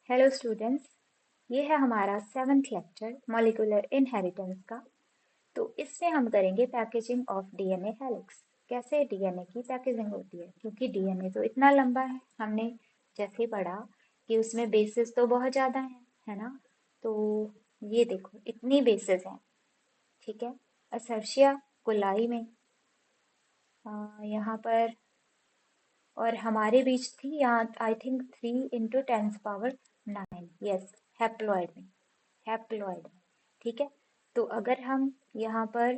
Hello students, ये है हमारा 7th लेक्चर मॉलिक्यूलर इनहेरिटेंस का। तो इसमें हम करेंगे पैकेजिंग ऑफ डीएनए हेलिक्स। कैसे डीएनए की पैकेजिंग होती है, क्योंकि डीएनए तो इतना लंबा है। हमने जैसे पढ़ा कि उसमें बेसिस तो बहुत ज़्यादा है ना। तो ये देखो इतनी बेसिस हैं, ठीक है। असर्शिया कोलाई में यहाँ पर, और हमारे बीच थी यहाँ आई थिंक 3 × 10⁻⁹ यस, हैप्लॉइड में, हैप्लॉइड में, ठीक है। तो अगर हम यहाँ पर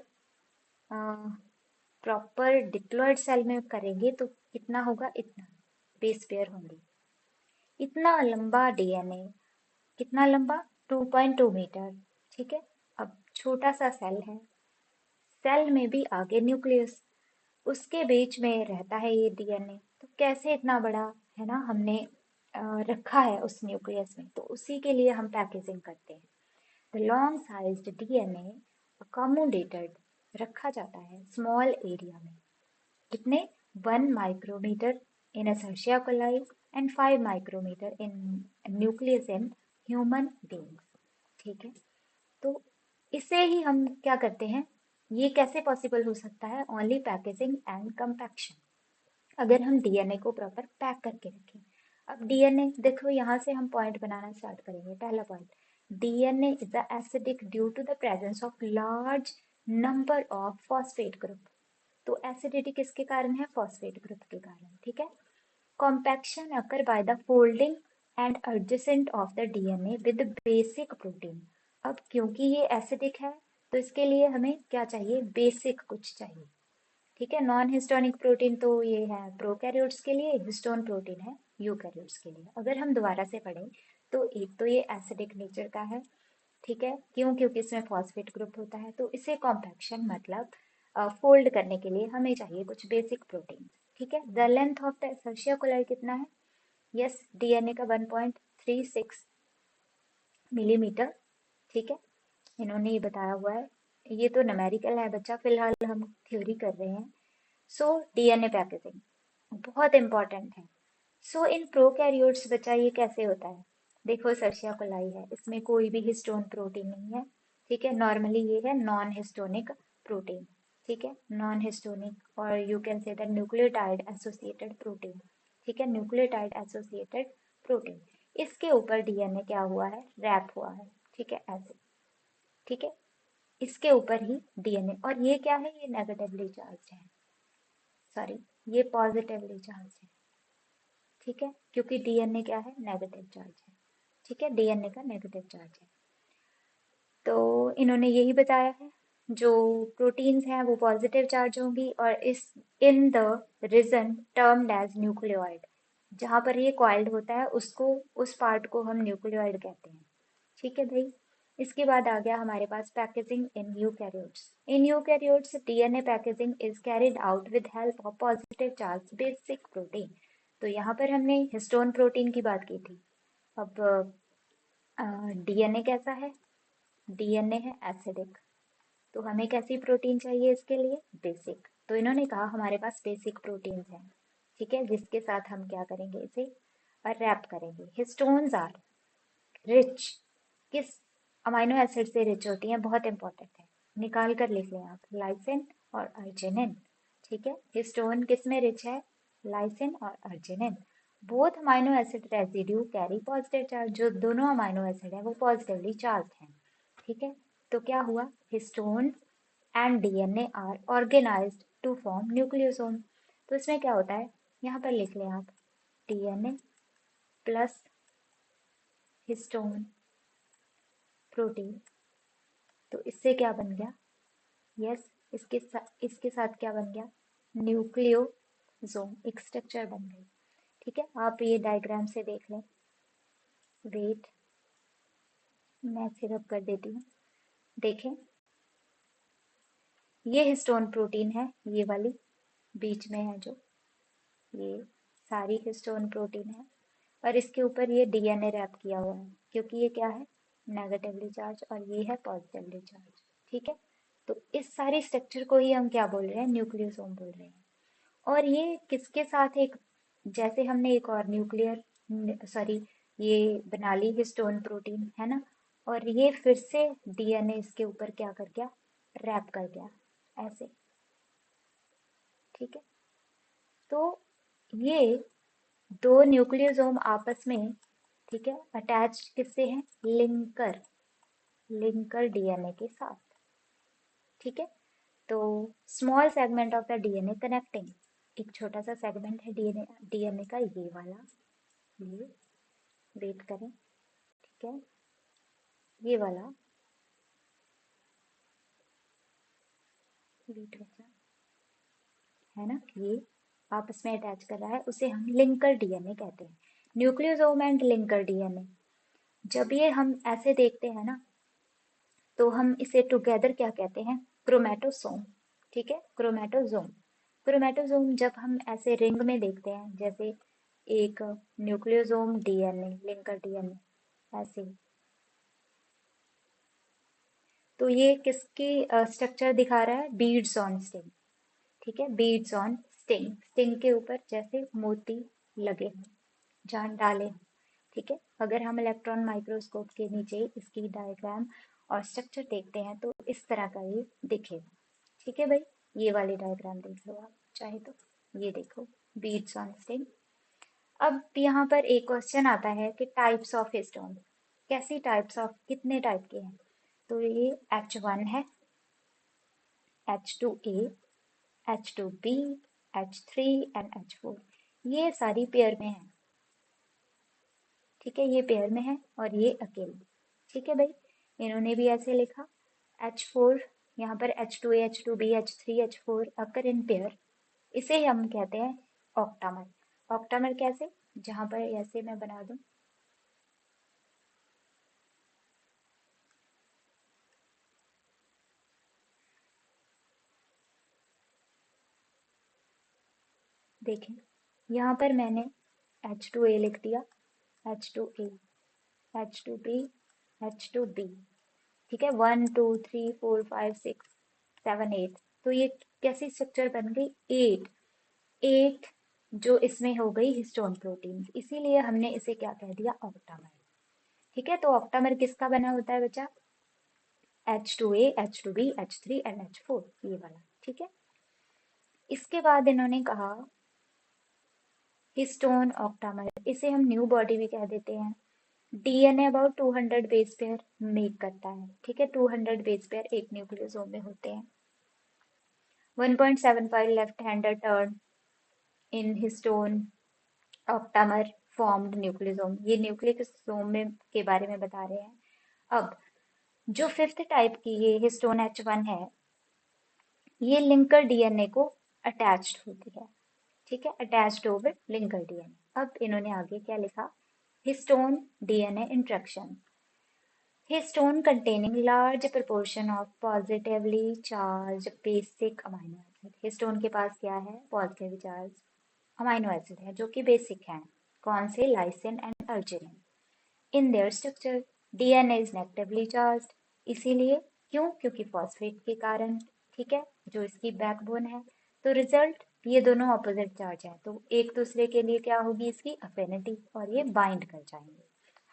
प्रॉपर डिप्लॉइड सेल में करेंगे तो कितना होगा, इतना बेस पेयर होंगे। इतना लंबा डीएनए, कितना लंबा, 2.2 मीटर, ठीक है। अब छोटा सा सेल है, सेल में भी आगे न्यूक्लियस, उसके बीच में रहता है ये डीएनए। तो कैसे इतना बड़ा, है ना, हमने रखा है उस न्यूक्लियस में, तो उसी के लिए हम पैकेजिंग करते हैं। The long sized DNA accommodated, रखा जाता है स्मॉल एरिया में। कितने, 1 micrometer in Escherichia coli and 5 micrometer in nucleus in human beings, ठीक है। तो इसे ही हम क्या करते हैं, ये कैसे पॉसिबल हो सकता है, ओनली पैकेजिंग एंड कंपैक्शन, अगर हम डीएनए को प्रॉपर पैक करके रखें। अब डीएनए देखो, यहाँ से हम पॉइंट बनाना स्टार्ट करेंगे। पहला point, DNA is the acidic due to the presence of large number of phosphate group. तो एसिडिटी किसके कारण है, फॉस्फेट ग्रुप के कारण, ठीक है। Compaction occur by the folding and adjacent of the DNA with basic protein. अब क्योंकि ये एसिडिक है, तो इसके लिए हमें क्या चाहिए, बेसिक कुछ चाहिए, ठीक है। नॉन हिस्टोनिक प्रोटीन तो ये है प्रोकैरियोट्स के लिए, हिस्टोन प्रोटीन है यूकैरियोट्स के लिए। अगर हम दोबारा से पढ़ें तो एक तो ये एसिडिक नेचर का है, ठीक है। क्यों, क्योंकि इसमें फॉस्फेट ग्रुप होता है। तो इसे कॉम्पैक्शन मतलब फोल्ड करने के लिए हमें चाहिए कुछ बेसिक प्रोटीन, ठीक है। The length of the Escherichia coli कितना है, यस, डीएनए का 1.36 मिलीमीटर, ठीक है। इन्होंने ये बताया हुआ है, ये तो न्यूमेरिकल है बच्चा, फिलहाल हम थ्योरी कर रहे हैं। सो डीएनए पैकेजिंग बहुत इंपॉर्टेंट है। सो इन प्रोकैरियोट्स बच्चा ये कैसे होता है, देखो सर्शिया कोलाई है, इसमें कोई भी हिस्टोन प्रोटीन नहीं है, ठीक है। नॉर्मली ये है नॉन हिस्टोनिक प्रोटीन, ठीक है, नॉन हिस्टोनिक, और you can say that nucleotide associated protein, ठीक है, न्यूक्लियोटाइड एसोसिएटेड प्रोटीन। इसके ऊपर डीएनए क्या हुआ है, रैप हुआ है, ठीक है, ऐसे, ठीक है। इसके ऊपर ही डीएनए, और ये क्या है, ये नेगेटिवली चार्ज है, सॉरी, ये पॉजिटिवली चार्ज है, ठीक है, क्योंकि डीएनए क्या है, नेगेटिव चार्ज है, ठीक है, डीएनए का नेगेटिव चार्ज है। तो इन्होंने यही बताया है, जो प्रोटीन्स हैं वो पॉजिटिव चार्ज होंगी, और इस in the region termed as nucleoid, जहाँ पर ये कॉइल्ड होता है उसको, उस पार्ट को हम न्यूक्लियोइड कहते हैं, ठीक है भाई। इसके बाद आ गया हमारे पास packaging in eukaryotes. In eukaryotes DNA packaging is carried out with help of positive charge basic protein. तो यहाँ पर हमने हिस्टोन प्रोटीन की बात की थी। अब डीएनए कैसा है, डीएनए है एसिडिक, तो हमें कैसी प्रोटीन चाहिए इसके लिए, बेसिक। तो इन्होंने कहा हमारे पास बेसिक प्रोटीन्स हैं, ठीक है, जिसके साथ हम क्या करेंगे, इसे रैप करेंगे। हिस्टोन्स आर रिच, किस अमाइनो एसिड से रिच होती हैं, बहुत इंपॉर्टेंट है, निकाल कर लिख लें आप, लाइसिन और अर्जिनिन, ठीक है। हिस्टोन किस में रिच है, लाइसिन और arginine. Both amino acid residue carry positive charge, जो दोनों अमाइनो एसिड है वो पॉजिटिवली चार्ज हैं, ठीक है। तो क्या हुआ, histone and DNA are organized to form nucleosome. तो इसमें क्या होता है, यहाँ पर लिख लें आप, डीएनए प्लस हिस्टोन प्रोटीन। तो इससे क्या बन गया, यस, इसके साथ क्या बन गया, न्यूक्लियोसोम, एक स्ट्रक्चर बन गई, ठीक है। आप ये डायग्राम से देख लें, वेट, मैं सिरप कर देती हूँ, देखें, ये हिस्टोन प्रोटीन है, ये वाली बीच में है जो, ये सारी हिस्टोन प्रोटीन है, और इसके ऊपर ये डीएनए रैप किया हुआ है, क्योंकि ये क्या है, नेगेटिवली चार्ज, और ये है पॉजिटिवली चार्ज, ठीक है। तो इस सारी स्ट्रक्चर को ही हम क्या बोल रहे हैं, न्यूक्लियोसोम बोल रहे हैं। और ये किसके साथ एक, जैसे हमने एक और न्यूक्लियर, सॉरी, ये बना ली हिस्टोन प्रोटीन, है ना। और ये फिर से डीएनए इसके ऊपर क्या कर गया, रैप कर गया ऐसे। ठीक है, तो ये दो न्यूक्लियोसोम आपस में, ठीक है, अटैच किससे हैं, लिंकर, लिंकर डीएनए के साथ। ठीक है, तो small segment of the DNA connecting, एक छोटा सा सेगमेंट है डीएनए, डीएनए का ये वाला, ये वेट करें, ठीक है, ये वाला वेट बचा, है ना, ये आपस में अटैच कर रहा है, उसे हम लिंकर डीएनए कहते हैं। न्यूक्लियोसोम एंड लिंकर डीएनए, जब ये हम ऐसे देखते हैं ना, तो हम इसे टुगेदर क्या कहते हैं, क्रोमेटोसोम। ठीक है, क्रोमेटोसोम, क्रोमेटोसोम जब हम ऐसे रिंग में देखते हैं, जैसे एक न्यूक्लियोसोम डीएनए लिंकर डीएनए ऐसे, तो ये किसकी स्ट्रक्चर दिखा रहा है, बीड्स ऑन स्टिंग। ठीक है, बीड्स ऑन स्टिंग, स्टिंग के ऊपर जैसे मोती लगे हों, जान डाले हों। ठीक है, अगर हम इलेक्ट्रॉन माइक्रोस्कोप के नीचे इसकी डायग्राम और स्ट्रक्चर देखते हैं तो इस तरह का ये दिखेगा। ठीक है भाई, ये वाली डायग्राम देख लो आप चाहे तो, ये देखो, बीड्स ऑन स्टिंग। अब यहाँ पर एक क्वेश्चन आता है कि टाइप्स ऑफ हिस्टोन, कैसी टाइप्स ऑफ, कितने टाइप के हैं, तो ये H1 है, H2A, H2B, H3 and H4, ये सारी पेयर में है। ठीक है, ये पेयर में है और ये अकेले। ठीक है भाई, इन्होंने भी ऐसे लिखा, H4, यहाँ पर H2A, H2B, H3, H4 occur in pair, इसे हम कहते हैं ऑक्टामर। ऑक्टामर कैसे, जहां पर ऐसे मैं बना दूं, देखें, यहाँ पर मैंने H2A लिख दिया, H2A, H2B, H2B। ठीक है, 1 2 3 4 5 6 7 8, तो ये कैसी स्ट्रक्चर बन गई, 8, 8 जो इसमें हो गई हिस्टोन प्रोटीन, इसीलिए हमने इसे क्या कह दिया, ऑक्टामर। ठीक है, तो ऑक्टामर किसका बना होता है बच्चा, H2A, H2B, H3 and H4, ये वाला। ठीक है, इसके बाद इन्होंने कहा हिस्टोन ऑक्टामर, इसे हम न्यू बॉडी भी कह देते हैं। DNA about 200 base pair make करता है। ठीक है, 200 बेस पेयर एक न्यूक्लियोसोम में होते हैं। 1.75 left hander turn in histone octamer formed nucleosome, ये न्यूक्लियोसोम में के बारे में बता रहे हैं। अब जो फिफ्थ टाइप की ये हिस्टोन H1 है, ये लिंकर डीएनए को अटैच्ड होती है। ठीक है, अटैच्ड ओवर लिंकर डीएनए। अब इन्होंने आगे क्या लिखा, histone DNA interaction, histone containing large proportion of positively charged basic amino acid, histone के पास क्या है, पॉजिटिव चार्ज अमाइनो एसिड है जो कि बेसिक हैं, कौन से, lysine and arginine. In their structure DNA is negatively charged, इसीलिए, क्यों, क्योंकि फॉस्फेट के कारण। ठीक है, जो इसकी बैकबोन है, तो रिजल्ट, ये दोनों ऑपोजिट चार्ज है, तो एक दूसरे के लिए क्या होगी इसकी अफिनिटी, और ये बाइंड कर जाएंगे।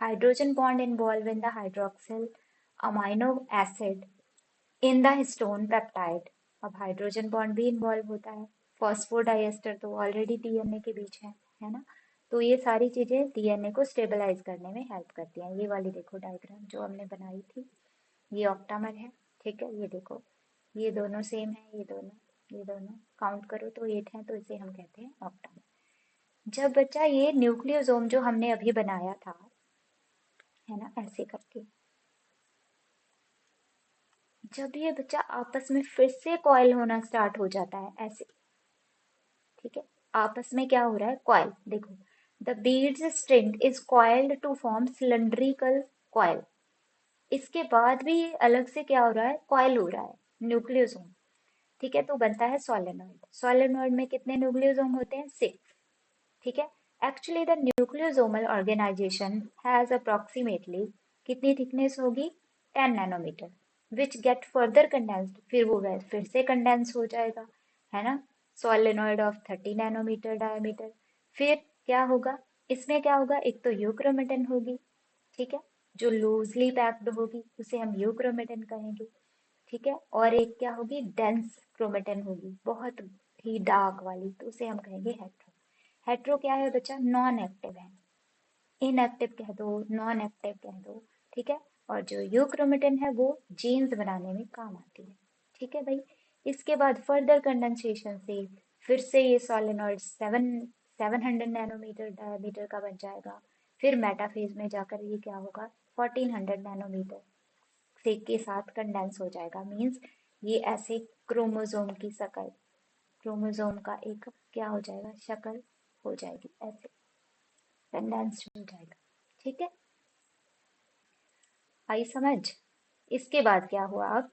Hydrogen bond involve in the hydroxyl amino acid in the histone peptide, अब हाइड्रोजन बॉन्ड भी इन्वॉल्व होता है, फॉस्फोडाइएस्टर तो ऑलरेडी डीएनए के बीच है ना, तो ये सारी चीजें डीएनए को स्टेबलाइज करने में हेल्प करती हैं। ये वाली देखो डायग्राम जो हमने बनाई थी, ये ऑक्टामर है। ठीक है, ये देखो, ये दोनों सेम है, ये दोनों काउंट करो तो 8 है, तो इसे हम कहते हैं ऑक्टामर। जब बच्चा ये न्यूक्लियोसोम जो हमने अभी बनाया था, है ना, ऐसे करके, जब ये बच्चा आपस में फिर से कॉइल होना स्टार्ट हो जाता है ऐसे, ठीक है, आपस में क्या हो रहा है, कॉइल, देखो, the beads string is coiled to form cylindrical coil, इसके बाद भी ये अलग से क्या हो रहा है, कॉइल हो रहा है, न्यूक्लियोसोम। ठीक है, तो बनता है सोलेनॉइड। सोलेनॉइड में कितने न्यूक्लियोसोम होते हैं, 6। ठीक है, actually the nucleosomal organization has approximately, कितनी थिकनेस होगी, 10 nanometer, which get further condensed, फिर वो फिर से कंडेंस हो जाएगा, है ना, सोलेनॉइड ऑफ 30 नैनोमीटर डायमीटर, फिर क्या होगा, इसमें क्या होगा, एक तो यूक्रोमेटिन होगी, ठीक है, जो लूजली पैक्ड होगी उसे हम यूक्रोमेटिन कहेंगे, ठीक है, और एक क्या होगी, डेंस क्रोमेटिन होगी, बहुत ही डार्क वाली, तो उसे हम कहेंगे हेट्रो। हेट्रो क्या है बच्चा, नॉन एक्टिव है, इनएक्टिव कह दो, नॉन एक्टिव कह दो, ठीक है। और जो यूक्रोमेटिन है वो जीन्स बनाने में काम आती है, ठीक है भाई। इसके बाद फर्दर कंडेंसेशन से फिर से ये सोलेनॉइड 700 नैनोमीटर डायमीटर का बन जाएगा। फिर मेटाफेज में जाकर ये क्या होगा, 1400 नैनोमीटर से के साथ कंडेंस हो जाएगा। मीन्स ये ऐसे क्रोमोसोम की शक्ल, क्रोमोसोम का एक क्या हो जाएगा, शक्ल हो जाएगी, ऐसे कंडेंस हो जाएगा, ठीक है, आई समझ। इसके बाद क्या हुआ, अब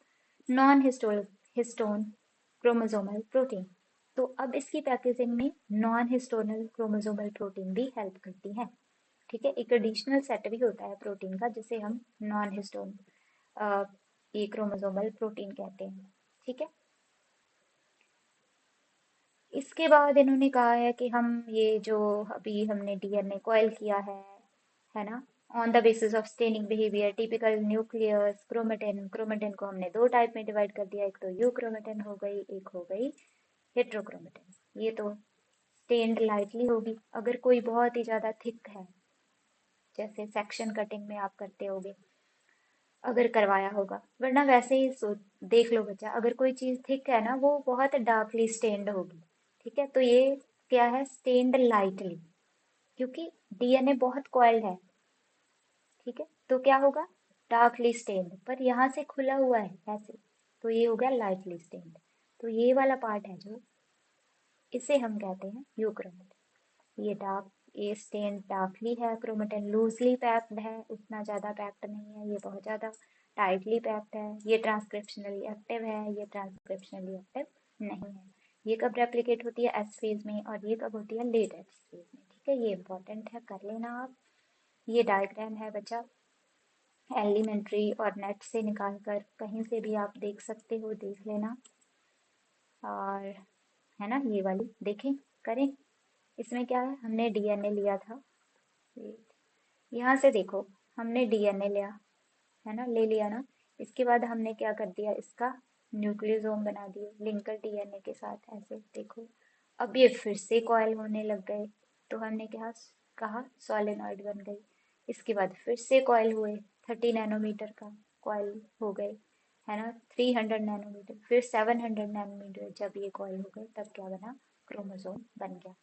नॉन हिस्टोन क्रोमोसोमल प्रोटीन। तो अब इसकी पैकेजिंग में नॉन हिस्टोनल क्रोमोसोमल प्रोटीन भी हेल्प करती है, ठीक है। एक एडिशनल सेट भी होता है प्रोटीन का जिसे हम नॉन हिस्टोन ये क्रोमोसोमल प्रोटीन कहते हैं, ठीक है। इसके बाद इन्होंने कहा है कि हम ये जो अभी हमने डीएनए कॉइल किया है ना, on the basis of staining behaviour typical nucleus chromatin, chromatin को हमने दो टाइप में डिवाइड कर दिया, एक तो यू क्रोमेटिन हो गई, एक हो गई हेट्रोक्रोमेटिन। ये तो स्टेन्ड लाइटली होगी, अगर कोई बहुत ही ज्यादा थिक है, जैसे सेक्शन कटिंग में आप करते होगे, अगर करवाया होगा, वरना वैसे ही देख लो बच्चा, अगर कोई चीज थिक है ना वो बहुत डार्कली स्टेन्ड होगी, ठीक है। तो ये क्या है, स्टेन्ड लाइटली, क्योंकि डीएनए बहुत कॉइल्ड है, ठीक है, तो क्या होगा, डार्कली स्टेन्ड, पर यहाँ से खुला हुआ है ऐसे, तो ये हो गया लाइटली स्टेन्ड। तो ये वाला पार्ट है जो, इसे हम कहते हैं यूक्रोमेटिन। ये डार्क, ये स्टेन डार्कली है, क्रोमेटिन लूजली पैक्ड है, उतना ज़्यादा पैक्ड नहीं है, ये बहुत ज़्यादा टाइटली पैक्ड है। ये ट्रांसक्रिप्शनली एक्टिव है, ये ट्रांसक्रिप्शनली एक्टिव नहीं है। ये कब रेप्लिकेट होती है, एस फेज में, और ये कब होती है, लेट एस फेज में, ठीक है। ये इंपॉर्टेंट है, कर लेना आप। ये डायग्राम है बच्चा, एलिमेंट्री और नेट से निकाल कर कहीं से भी आप देख सकते हो, देख लेना। और है ना, ये वाली देखें, करें। इसमें क्या है, हमने डीएनए लिया था, यहाँ से देखो, हमने डीएनए लिया, है ना, ले लिया ना। इसके बाद हमने क्या कर दिया, इसका न्यूक्लियोसोम बना दिए लिंकर डीएनए के साथ, ऐसे देखो। अब ये फिर से कॉइल होने लग गए, तो हमने क्या कहा, सोलेनॉइड बन गई। इसके बाद फिर से कॉइल हुए, 30 नैनोमीटर का कॉइल हो गए, है ना, 300 नैनोमीटर, फिर 700 नैनोमीटर, जब ये कॉइल हो गए तब क्या बना, क्रोमोसोम बन गया,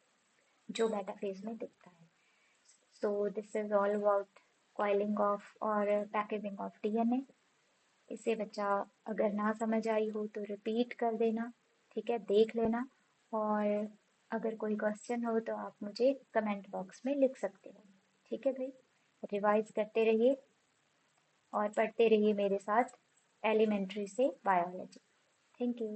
जो मेटाफेज में दिखता है। So this is all about coiling of और पैकेजिंग ऑफ डीएनए। इसे बच्चा अगर ना समझ आई हो तो रिपीट कर देना, ठीक है, देख लेना। और अगर कोई क्वेश्चन हो तो आप मुझे कमेंट बॉक्स में लिख सकते हो, ठीक है भाई। रिवाइज करते रहिए और पढ़ते रहिए मेरे साथ एलिमेंट्री से बायोलॉजी। Thank you.